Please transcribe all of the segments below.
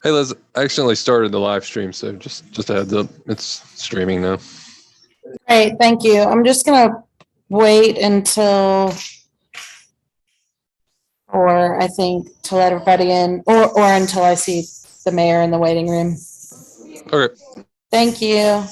Hey Liz, I accidentally started the live stream, so just a heads up. It's streaming now. Great, thank you. I'm just gonna wait until, or I think to let everybody in, or until I see the mayor in the waiting room. Okay. Thank you.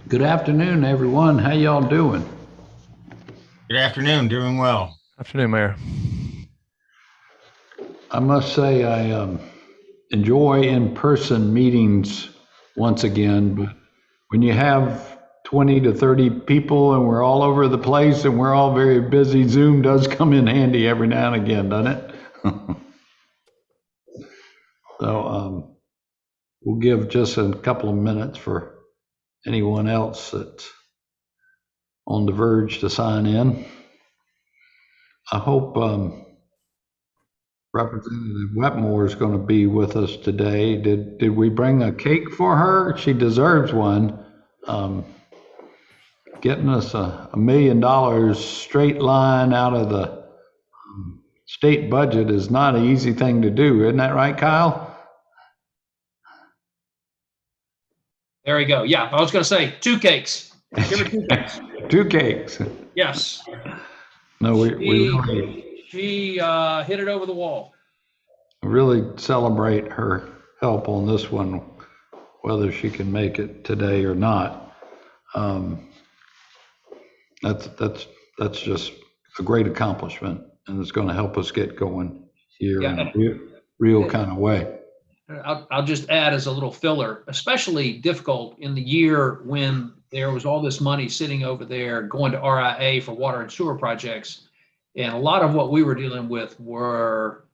Good afternoon, everyone. How y'all doing? Good afternoon. Doing well. Afternoon, Mayor. I must say I enjoy in-person meetings once again, but when you have 20 to 30 people and we're all over the place and we're all very busy, Zoom does come in handy every now and again, doesn't it? So we'll give just a couple of minutes for anyone else that's on the verge to sign in. I hope Representative Wetmore is going to be with us today. Did we bring a cake for her? She deserves one. Getting us $1 million straight line out of the state budget is not an easy thing to do. Isn't that right, Kyle? There we go. Yeah, I was going to say 2 cakes. Give her 2 cakes. 2 cakes. Yes. No, we She hit it over the wall. really celebrate her help on this one, whether she can make it today or not. That's just a great accomplishment, and it's going to help us get going here in a real kind of way. I'll just add as a little filler, especially difficult in the year when there was all this money sitting over there going to RIA for water and sewer projects. And a lot of what we were dealing with were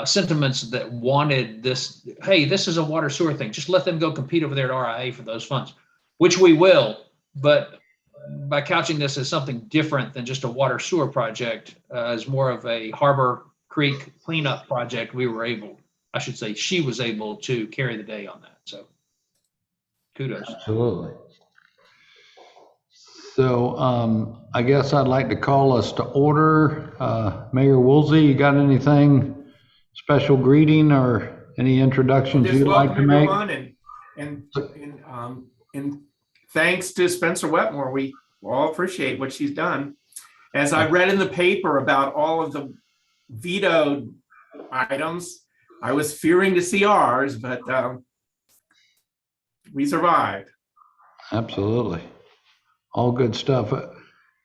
sentiments that wanted this, hey, this is a water sewer thing. Just let them go compete over there at RIA for those funds, which we will. But by couching this as something different than just a water sewer project, as more of a Harbor Creek cleanup project, she was able to carry the day on that. So kudos. Absolutely. So I guess I'd like to call us to order. Mayor Woolsey, you got anything special greeting or any introductions you'd like to make? And And thanks to Spencer Wetmore, we all appreciate what she's done. As I read in the paper about all of the vetoed items, I was fearing to see ours, but we survived. Absolutely. All good stuff.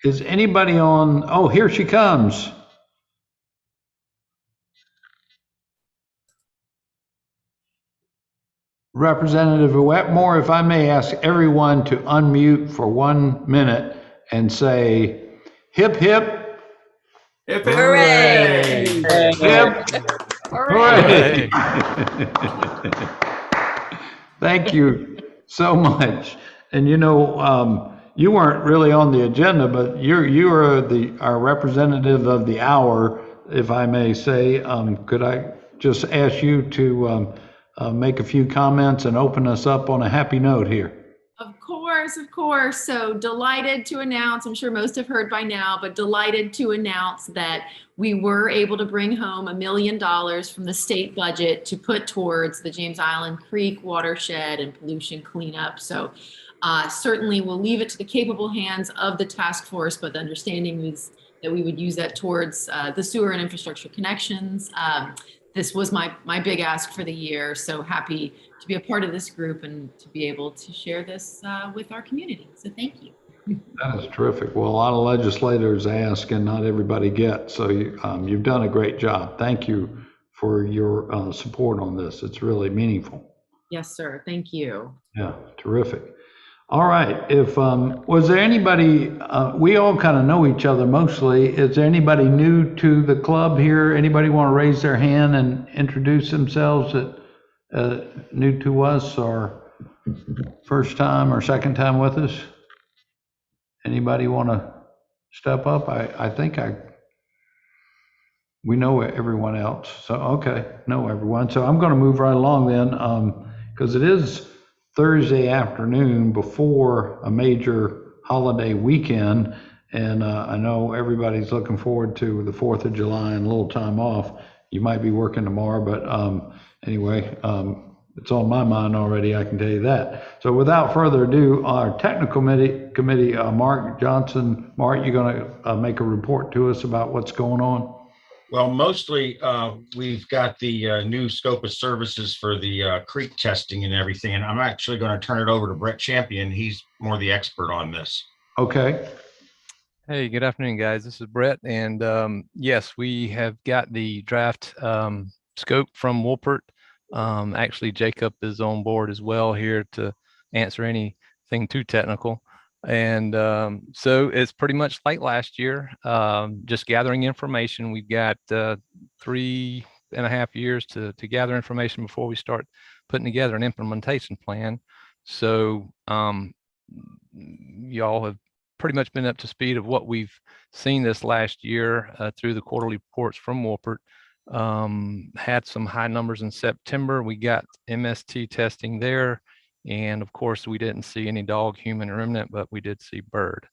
Is anybody on? Oh, here she comes. Representative Wetmore, if I may ask everyone to unmute for 1 minute and say, hip, hip. Hip, Hooray! Hip. Hooray. Thank you so much. And you know, you weren't really on the agenda, but you are our representative of the hour, if I may say. Could I just ask you to make a few comments and open us up on a happy note here? Of course. So delighted to announce, I'm sure most have heard by now, but delighted to announce that we were able to bring home $1 million from the state budget to put towards the James Island Creek watershed and pollution cleanup. So certainly we'll leave it to the capable hands of the task force, but the understanding is that we would use that towards the sewer and infrastructure connections. This was my big ask for the year. So happy to be a part of this group and to be able to share this with our community. So thank you. That is terrific. Well, a lot of legislators ask and not everybody gets. So you've done a great job. Thank you for your support on this. It's really meaningful. Yes, sir. Thank you. Yeah, terrific. All right. If was there anybody, we all kind of know each other mostly. Is there anybody new to the club here? Anybody want to raise their hand and introduce themselves that new to us or first time or second time with us? Anybody want to step up? I think we know everyone else. So, okay, know everyone. So I'm going to move right along then, because it is Thursday afternoon before a major holiday weekend. And I know everybody's looking forward to the 4th of July and a little time off. You might be working tomorrow, but anyway, it's on my mind already, I can tell you that. So without further ado, our technical committee, Mark Johnson. Mark, you're going to make a report to us about what's going on? Well, mostly we've got the new scope of services for the creek testing and everything. And I'm actually going to turn it over to Brett Champion. He's more the expert on this. Okay. Hey, good afternoon, guys. This is Brett. And yes, we have got the draft scope from Wolpert. Actually, Jacob is on board as well here to answer anything too technical. And so it's pretty much like last year, just gathering information. We've got 3.5 years to gather information before we start putting together an implementation plan. So y'all have pretty much been up to speed of what we've seen this last year through the quarterly reports from Wolpert. Had some high numbers in September. We got MST testing there. And of course, we didn't see any dog, human, or remnant, but we did see bird.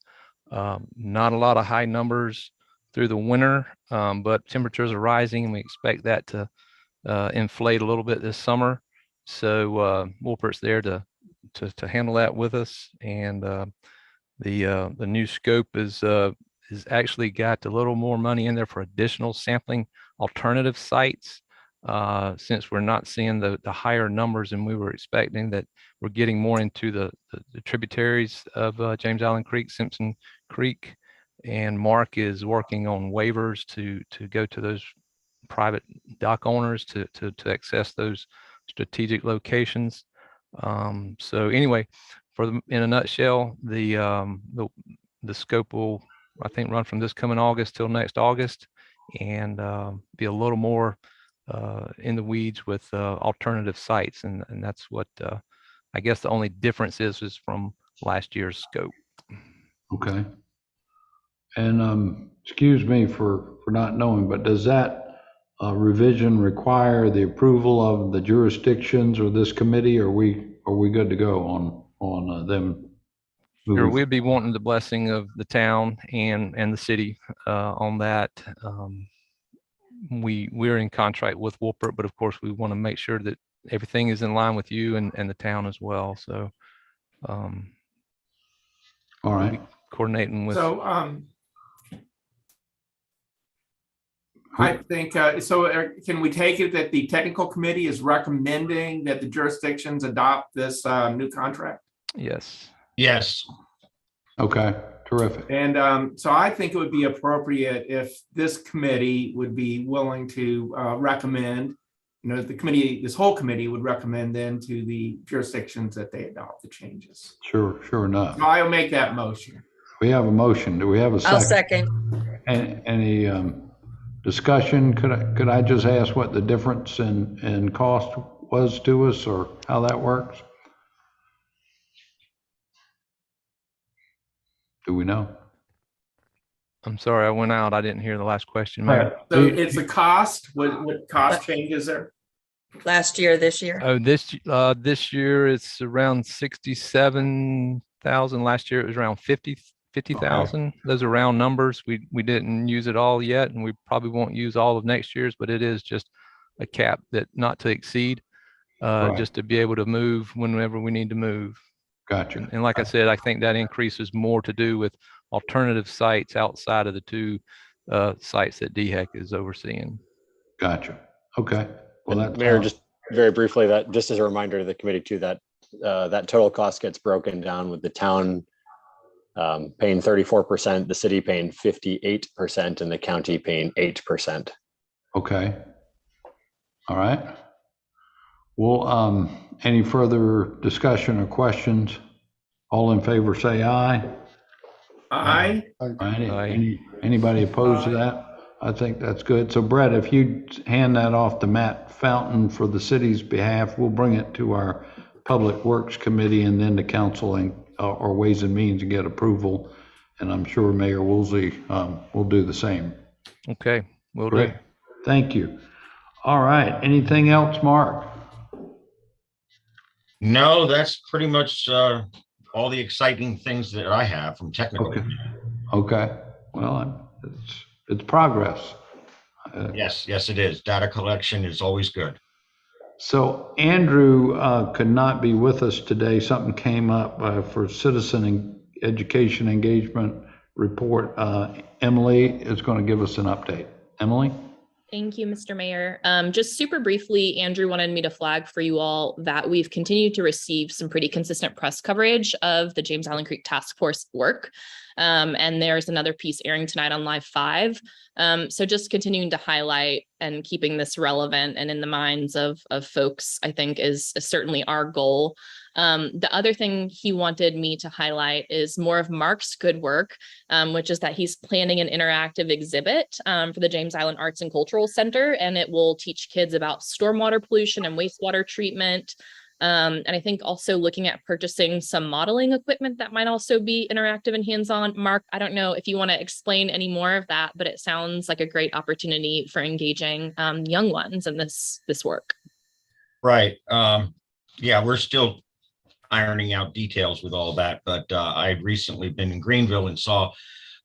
Not a lot of high numbers through the winter, but temperatures are rising and we expect that to inflate a little bit this summer. So Wolpert's there to handle that with us. And the new scope is actually got a little more money in there for additional sampling alternative sites. Since we're not seeing the higher numbers than we were expecting, that we're getting more into the tributaries of James Island Creek, Simpson Creek, and Mark is working on waivers to go to those private dock owners to access those strategic locations. So anyway, in a nutshell, the scope will, I think, run from this coming August till next August, and be a little more in the weeds with alternative sites, and that's what I guess the only difference is from last year's scope. Okay. And excuse me for not knowing, but does that revision require the approval of the jurisdictions or this committee? Or are we good to go on them? Sure, we'd be wanting the blessing of the town and the city on that. We're in contract with Wolpert, but of course we want to make sure that everything is in line with you and the town as well. So All we'll right. be coordinating with. So, I think, can we take it that the technical committee is recommending that the jurisdictions adopt this new contract? Yes. Yes. Okay, terrific. And so I think it would be appropriate if this committee would be willing to recommend, the committee, this whole committee would recommend then to the jurisdictions that they adopt the changes. Sure enough. So I'll make that motion. We have a motion. Do we have a second? I'll second. Any discussion? Could I just ask what the difference in cost was to us, or how that works? Do we know? I'm sorry, I went out. I didn't hear the last question, Mayor. So it's the cost, what cost changes there? Last year, this year. Oh, this year it's around 67,000. Last year it was around 50,000. Those are round numbers. We didn't use it all yet, and we probably won't use all of next year's, but it is just a cap that not to exceed, Right. just to be able to move whenever we need to move. Gotcha. And like I said, I think that increase is more to do with alternative sites outside of the two sites that DHEC is overseeing. Gotcha. Okay. Well, And that's Mayor, just very briefly, that just as a reminder to the committee too, that that total cost gets broken down with the town paying 34%, the city paying 58%, and the county paying 8%. okay. All right. Well, any further discussion or questions? All in favor, say aye. Aye. Anybody opposed to that? I think that's good. So Brett, if you hand that off to Matt Fountain for the city's behalf, we'll bring it to our Public Works Committee and then to council and or Ways and Means to get approval. And I'm sure Mayor Woolsey will do the same. Okay, will do. Great. Thank you. All right. Anything else, Mark? No, that's pretty much all the exciting things that I have from technical. Okay. Okay. Well, it's progress. Yes, it is. Data collection is always good. So Andrew could not be with us today. Something came up for citizen education engagement report. Emily is going to give us an update. Emily? Thank you, Mr. Mayor. Just super briefly, Andrew wanted me to flag for you all that we've continued to receive some pretty consistent press coverage of the James Island Creek Task Force work. And there's another piece airing tonight on Live 5. So just continuing to highlight and keeping this relevant and in the minds of folks, I think is certainly our goal. The other thing he wanted me to highlight is more of Mark's good work, which is that he's planning an interactive exhibit for the James Island Arts and Cultural Center, and it will teach kids about stormwater pollution and wastewater treatment. And I think also looking at purchasing some modeling equipment that might also be interactive and hands-on. Mark, I don't know if you want to explain any more of that, but it sounds like a great opportunity for engaging young ones in this work. Right. Yeah, we're still ironing out details with all that, but I'd recently been in Greenville and saw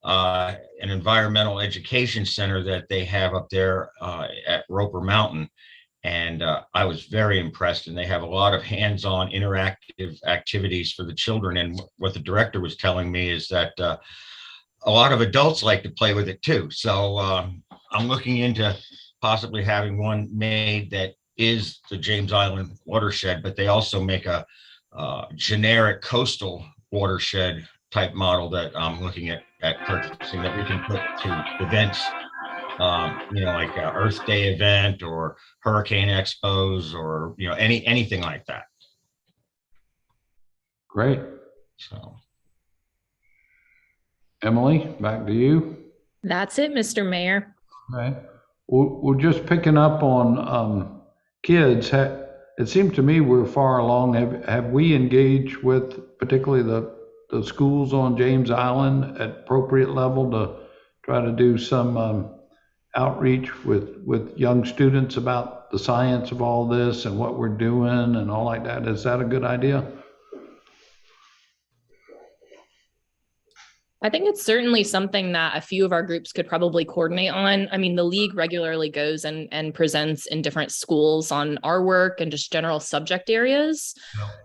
an environmental education center that they have up there at Roper Mountain. And I was very impressed, and they have a lot of hands-on interactive activities for the children. And what the director was telling me is that a lot of adults like to play with it too. So I'm looking into possibly having one made that is the James Island watershed, but they also make a generic coastal watershed type model that I'm looking at purchasing that we can put to events. Like a Earth Day event or hurricane expos or, anything like that. Great. So. Emily, back to you. That's it, Mr. Mayor. Okay. We're just picking up on kids. It seems to me we're far along. Have we engaged with particularly the schools on James Island at appropriate level to try to do some outreach with young students about the science of all this and what we're doing and all like that? Is that a good idea? I think it's certainly something that a few of our groups could probably coordinate on. I mean, the league regularly goes and presents in different schools on our work and just general subject areas.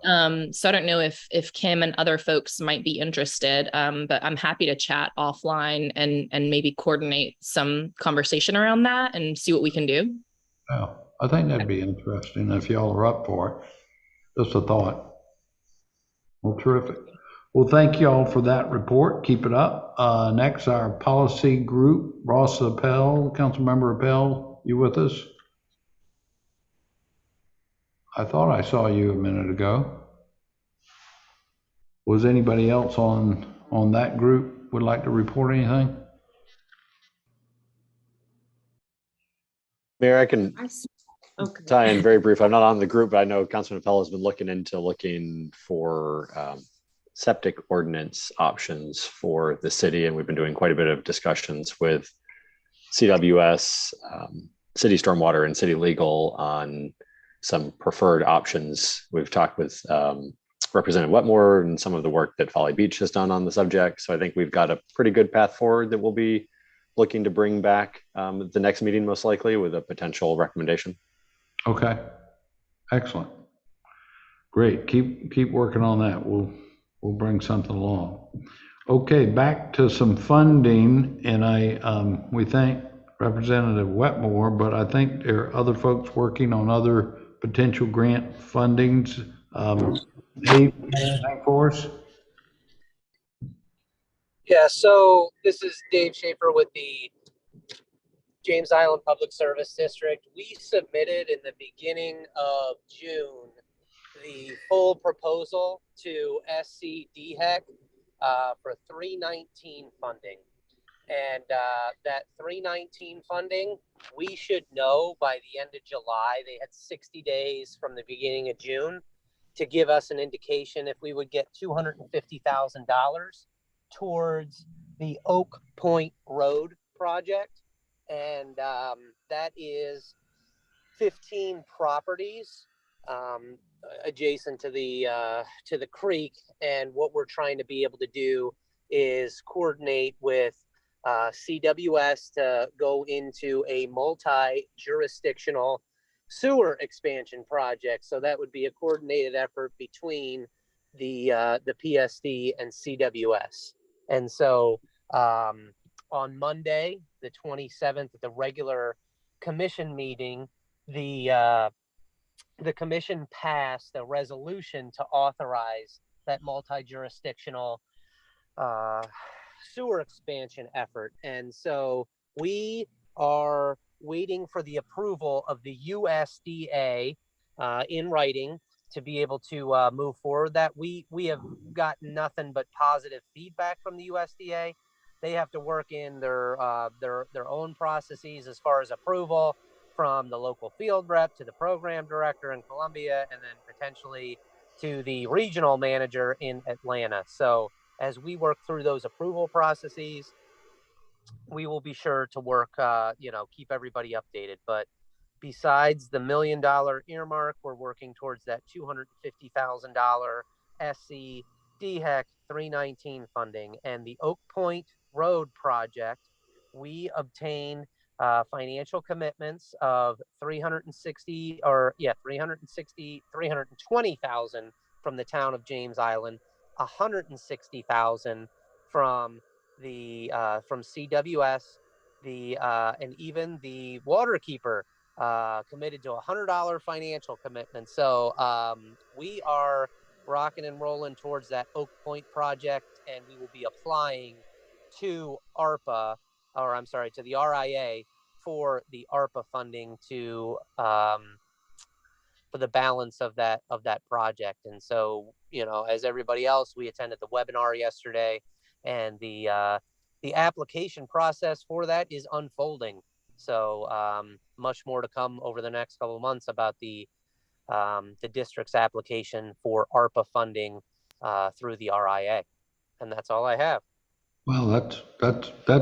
So I don't know if Kim and other folks might be interested, but I'm happy to chat offline and maybe coordinate some conversation around that and see what we can do. Yeah, I think that'd be interesting if y'all are up for it. Just a thought. Well, terrific. Well, thank you all for that report. Keep it up. Next, our policy group, Ross Appel, Councilmember Appel, you with us? I thought I saw you a minute ago. Was anybody else on that group would like to report anything? Mayor, I can Okay. tie in very brief. I'm not on the group, but I know Councilman Appel has been looking for septic ordinance options for the city, and we've been doing quite a bit of discussions with CWS, city stormwater, and city legal on some preferred options. We've talked with Representative Wetmore and some of the work that Folly Beach has done on the subject. So I think we've got a pretty good path forward that we'll be looking to bring back at the next meeting, most likely, with a potential recommendation. Okay, excellent. Great, keep working on that. We'll bring something along. Okay, back to some funding, and we thank Representative Wetmore, but I think there are other folks working on other potential grant fundings. Dave, anything for us? Yeah, so this is Dave Schaefer with the James Island Public Service District. We submitted in the beginning of June the full proposal to SCDHEC for 319 funding. And that 319 funding, we should know by the end of July. They had 60 days from the beginning of June to give us an indication if we would get $250,000 towards the Oak Point Road project. And that is 15 properties adjacent to the creek. And what we're trying to be able to do is coordinate with CWS to go into a multi-jurisdictional sewer expansion project. So that would be a coordinated effort between the PSD and CWS. And so on Monday, the 27th, at the regular commission meeting, the commission passed a resolution to authorize that multi-jurisdictional sewer expansion effort. And so we are waiting for the approval of the USDA in writing to be able to move forward. That we have gotten nothing but positive feedback from the USDA. They have to work in their own processes as far as approval, from the local field rep to the program director in Columbia, and then potentially to the regional manager in Atlanta. So as we work through those approval processes, we will be sure to work, keep everybody updated. But besides the $1 million earmark, we're working towards that $250,000 SC DHEC 319 funding. And the Oak Point Road project, we obtained financial commitments of $320,000 from the town of James Island, $160,000 from from CWS, and even the Waterkeeper committed to a $100 financial commitment. So we are rocking and rolling towards that Oak Point project, and we will be applying to ARPA, or I'm sorry, to the RIA for the ARPA funding to for the balance of that project. And so, as everybody else, we attended the webinar yesterday, and the application process for that is unfolding. So much more to come over the next couple of months about the district's application for ARPA funding through the RIA. And that's all I have. Well, that's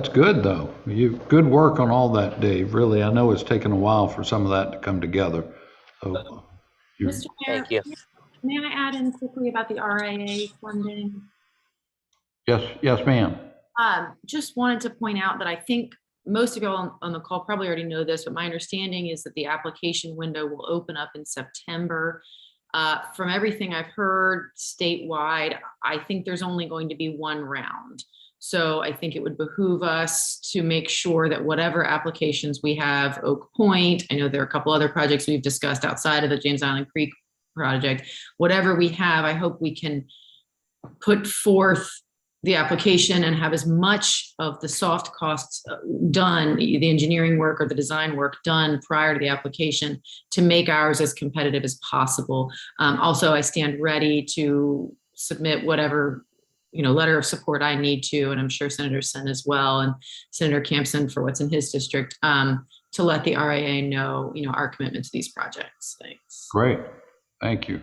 good though. Good work on all that, Dave. Really, I know it's taken a while for some of that to come together. So, Mr. Mayor, thank you. may I add in quickly about the RIA funding? Yes, ma'am. Just wanted to point out that I think most of y'all on the call probably already know this, but my understanding is that the application window will open up in September. From everything I've heard statewide, I think there's only going to be one round. So I think it would behoove us to make sure that whatever applications we have, Oak Point, I know there are a couple other projects we've discussed outside of the James Island Creek project, whatever we have, I hope we can put forth the application and have as much of the soft costs done, the engineering work or the design work done prior to the application to make ours as competitive as possible. Also, I stand ready to submit whatever letter of support I need to, and I'm sure Senator Sen as well, and Senator Campson for what's in his district, to let the RIA know, our commitment to these projects. Thanks. Great, thank you.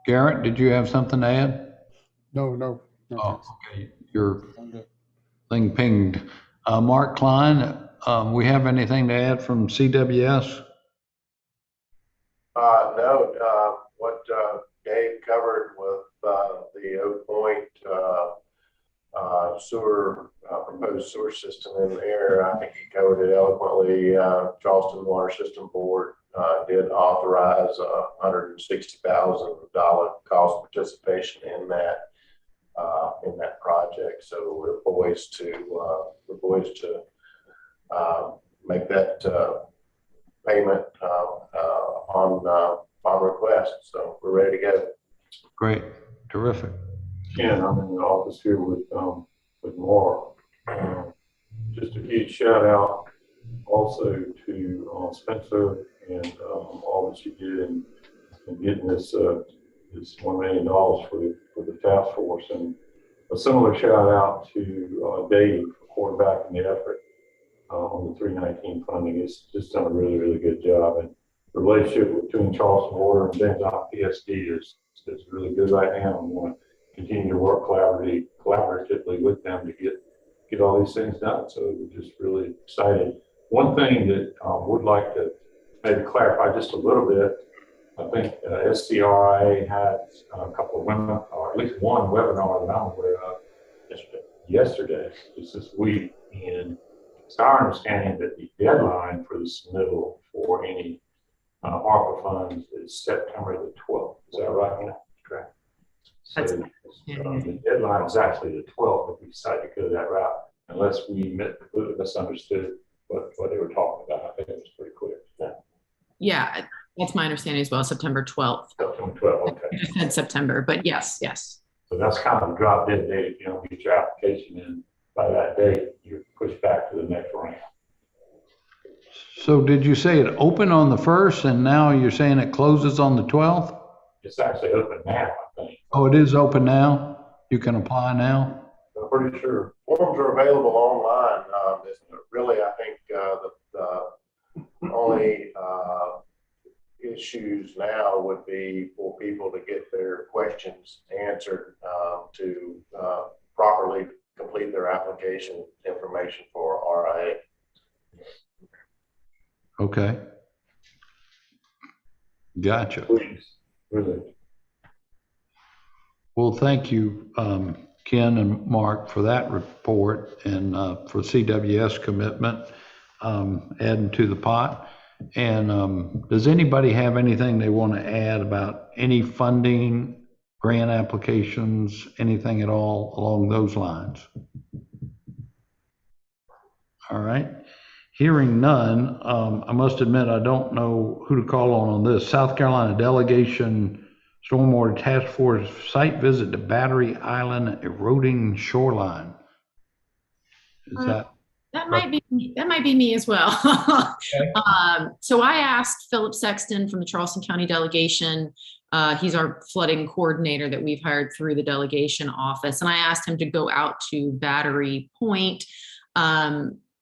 Garrett, did you have something to add? No. Oh, okay, your thing pinged. Mark Klein, we have anything to add from CWS? No, what Dave covered with the Oak Point proposed sewer system in there, I think he covered it eloquently. Charleston Water System Board did authorize $160,000 cost participation in that project. So we're poised to make that payment on request. So we're ready to go. Great, terrific. Ken, I'm in the office here with Mark. Just a huge shout out also to Spencer and all that she did in getting this $1 million for the task force, and a similar shout out to Dave for quarterbacking the effort on the 319 funding. It's just done a really, really good job, and the relationship between Charleston Water and James Island PSD is really good right now. We want to continue to work collaboratively with them to get all these things done. So we're just really excited. One thing that I would like to maybe clarify just a little bit, I think SCRA had a couple of women, or at least one webinar that I'm aware of yesterday, just this week, and it's our understanding that the deadline for the submittal for any ARPA funds is September the 12th. Is that right? Yeah, correct. So the deadline is actually the 12th if we decide to go that route, unless we completely misunderstood what they were talking about. I think it was pretty clear. Yeah, that's my understanding as well, September 12th. September 12th, okay. I just said September, but yes. So that's kind of a drop dead date. If you don't get your application in by that date, you're pushed back to the next round. So did you say it opened on the 1st and now you're saying it closes on the 12th? It's actually open now, I think. Oh, it is open now? You can apply now? I'm pretty sure. Forms are available online. Really, I think the only issues now would be for people to get their questions answered to properly complete their application information for RIA. Okay. Gotcha. Please, really. Well, thank you, Ken and Mark, for that report and for CWS commitment, adding to the pot. And does anybody have anything they want to add about any funding, grant applications, anything at all along those lines? All right. Hearing none, I must admit I don't know who to call on this. South Carolina Delegation Stormwater Task Force site visit to Battery Island eroding shoreline. Is that might be me as well. Okay. So I asked Philip Sexton from the Charleston County Delegation. He's our flooding coordinator that we've hired through the delegation office. And I asked him to go out to Battery Point.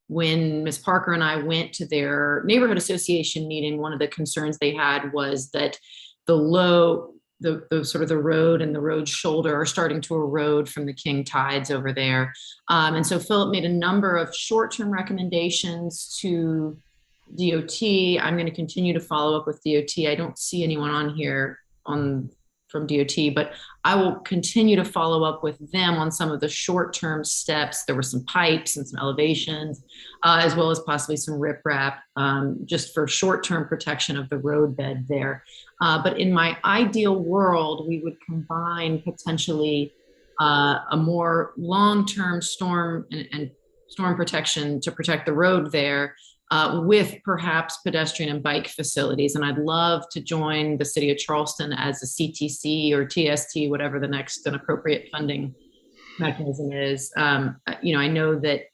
When Ms. Parker and I went to their neighborhood association meeting, one of the concerns they had was that the sort of the road and the road shoulder are starting to erode from the king tides over there. And so Philip made a number of short-term recommendations to DOT. I'm going to continue to follow up with DOT. I don't see anyone on here from DOT, but I will continue to follow up with them on some of the short-term steps. There were some pipes and some elevations, as well as possibly some riprap, just for short-term protection of the roadbed there. But in my ideal world, we would combine potentially a more long-term storm and storm protection to protect the road there, with perhaps pedestrian and bike facilities. And I'd love to join the city of Charleston as a CTC or TST, whatever the next and appropriate funding mechanism is. I know that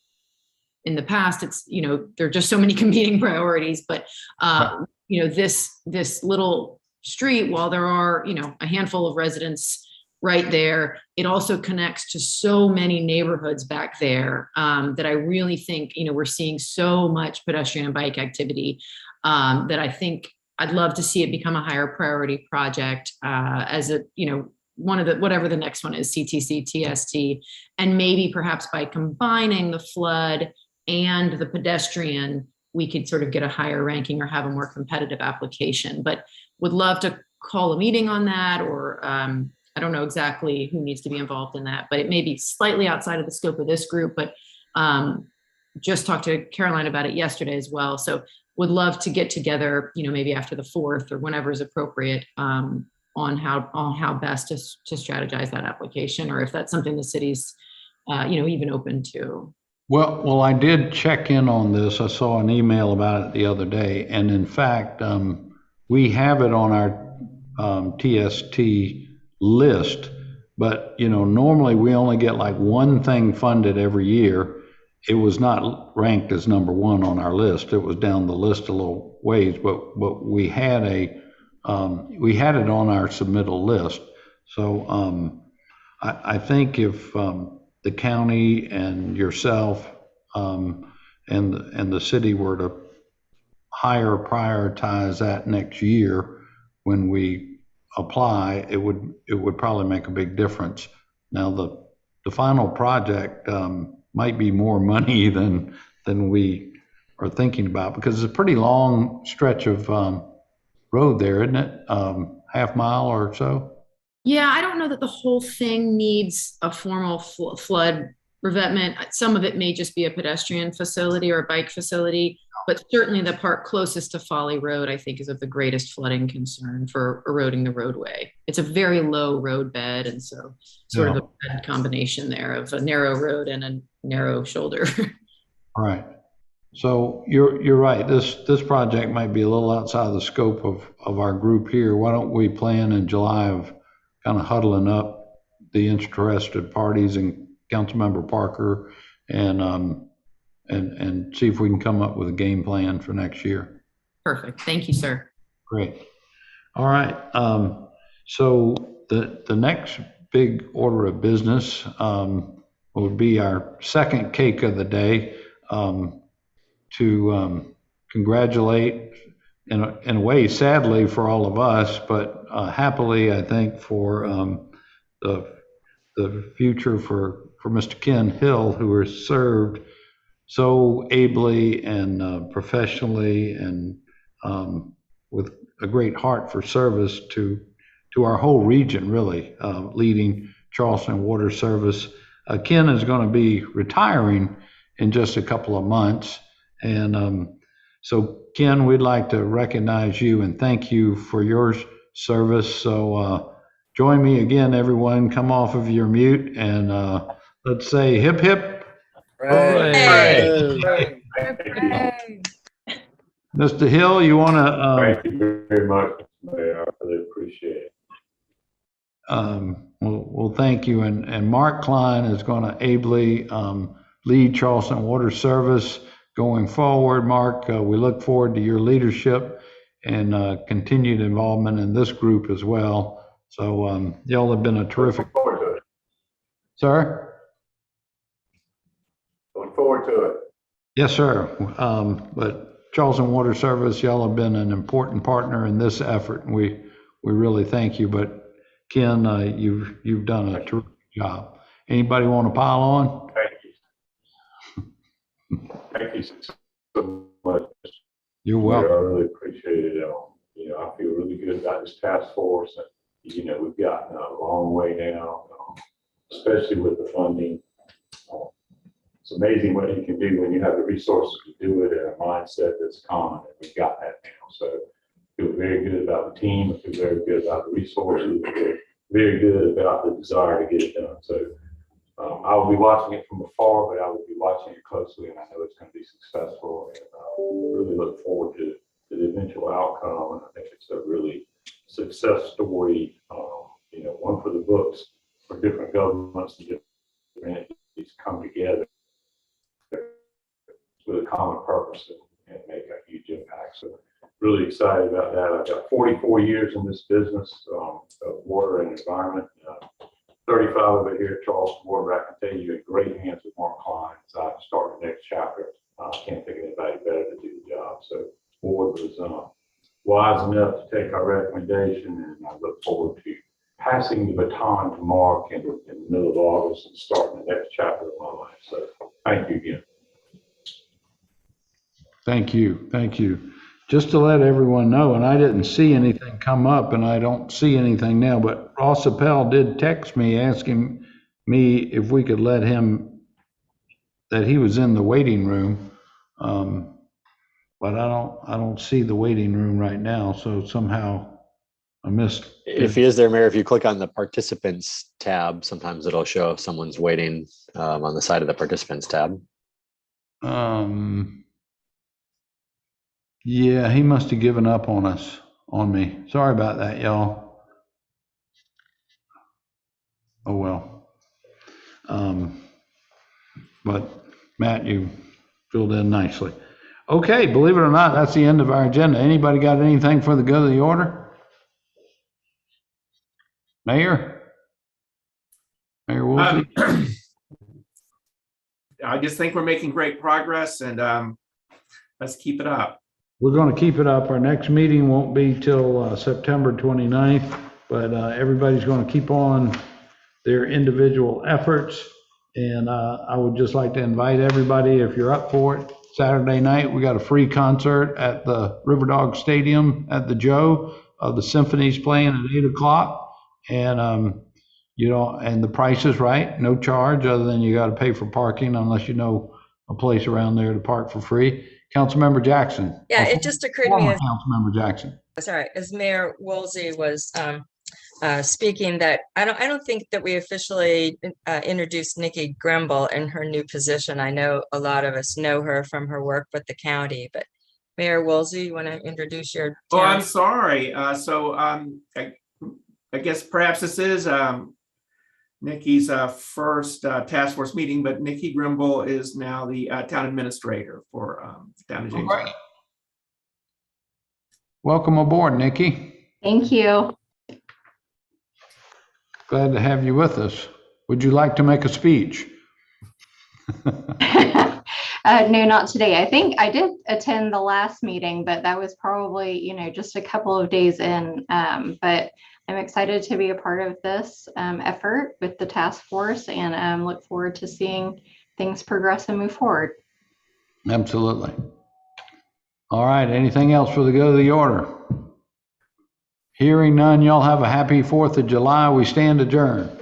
in the past, it's, there are just so many competing priorities, but, this little street, while there are, a handful of residents right there, it also connects to so many neighborhoods back there, that I really think, we're seeing so much pedestrian and bike activity, that I think I'd love to see it become a higher priority project, as a, one of the, whatever the next one is, CTC, TST, and maybe perhaps by combining the flood and the pedestrian, we could sort of get a higher ranking or have a more competitive application. But would love to call a meeting on that, or I don't know exactly who needs to be involved in that, but it may be slightly outside of the scope of this group, but just talked to Caroline about it yesterday as well. So would love to get together, maybe after the 4th or whenever is appropriate, on how best to strategize that application, or if that's something the city's, even open to. Well, I did check in on this. I saw an email about it the other day, and in fact, we have it on our TST list, but normally we only get like one thing funded every year. It was not ranked as number 1 on our list. It was down the list a little ways, but we had it on our submittal list. So I think if the county and yourself and the city were to prioritize that next year when we apply, it would probably make a big difference. Now the final project might be more money than we are thinking about, because it's a pretty long stretch of road there, isn't it? Half mile or so. Yeah, I don't know that the whole thing needs a formal flood revetment. Some of it may just be a pedestrian facility or a bike facility, but certainly the part closest to Folly Road, I think, is of the greatest flooding concern for eroding the roadway. It's a very low road bed, and so sort of a bad combination there of a narrow road and a narrow shoulder. All right. So you're right. This project might be a little outside the scope of our group here. Why don't we plan in July of kind of huddling up the interested parties and Councilmember Parker and see if we can come up with a game plan for next year. Perfect. Thank you, sir. Great. All right. So the next big order of business would be our second cake of the day, to congratulate, in a way, sadly for all of us, but happily, I think, for the future for Mr. Ken Hill, who has served so ably and professionally and with a great heart for service to our whole region, really, leading Charleston Water Service. Ken is going to be retiring in just a couple of months. And so, Ken, we'd like to recognize you and thank you for your service. So join me again, everyone. Come off of your mute and let's say hip, hip. Hooray. Mr. Hill, you want to? Thank you very much, Mayor. I really appreciate it. Well, thank you. And Mark Klein is going to ably lead Charleston Water Service going forward. Mark, we look forward to your leadership and continued involvement in this group as well. So y'all have been a terrific. Look forward to it. Sir? Look forward to it. Yes, sir. But Charleston Water Service, y'all have been an important partner in this effort, and we really thank you. But Ken, you've done a terrific job. Anybody want to pile on? Thank you. Thank you so much. You're welcome. I really appreciate it. I feel really good about this task force, you know, we've gotten a long way now, especially with the funding. It's amazing what you can do when you have the resources to do it in a mindset that's common, and we've got that now. So I feel very good about the team. I feel very good about the resources. I feel very good about the desire to get it done. So I will be watching it from afar, but I will be watching it closely, and I know it's going to be successful. And really look forward to the eventual outcome. And I think it's a really success story, you know, one for the books for different governments and different entities come together with a common purpose and make a huge impact. So really excited about that. I've got 44 years in this business of water and environment. 35 of it here at Charleston Water. I can tell you in great hands with Mark Klein as I start the next chapter. I can't think of anybody better to do the job. So the board was wise enough to take our recommendation, and I look forward to passing the baton to Mark in the middle of August and starting the next chapter of my life. So thank you again. Thank you. Thank you. Just to let everyone know, and I didn't see anything come up, and I don't see anything now, but Ross Appel did text me asking me if we could let him, that he was in the waiting room. But I don't see the waiting room right now, so somehow I missed. If he is there, Mayor, if you click on the participants tab, sometimes it'll show if someone's waiting on the side of the participants tab. Yeah, he must have given up on me. Sorry about that, y'all. Oh, well. But Matt, you filled in nicely. Okay, believe it or not, that's the end of our agenda. Anybody got anything for the good of the order? Mayor? Mayor Woolsey? I just think we're making great progress, and let's keep it up. We're going to keep it up. Our next meeting won't be till September 29th, but everybody's going to keep on their individual efforts. And I would just like to invite everybody, if you're up for it, Saturday night, we got a free concert at the Riverdog Stadium at the Joe. The symphony's playing at 8 o'clock. And, you know, and the price is right. No charge other than you got to pay for parking unless you know a place around there to park for free. Councilmember Jackson. Yeah, it just occurred to me as Councilmember Jackson. sorry, as Mayor Woolsey was speaking, that I don't think that we officially introduced Nikki Grimble in her new position. I know a lot of us know her from her work with the county, but Mayor Woolsey, you want to introduce your? Oh, I'm sorry. I guess perhaps this is Nikki's first task force meeting, but Nikki Grimble is now the town administrator for town of James. Right. Welcome aboard, Nikki. Thank you. Glad to have you with us. Would you like to make a speech? No, not today. I think I did attend the last meeting, but that was probably, you know, just a couple of days in. But I'm excited to be a part of this effort with the task force, and look forward to seeing things progress and move forward. Absolutely. All right. Anything else for the good of the order? Hearing none, y'all have a happy 4th of July. We stand adjourned.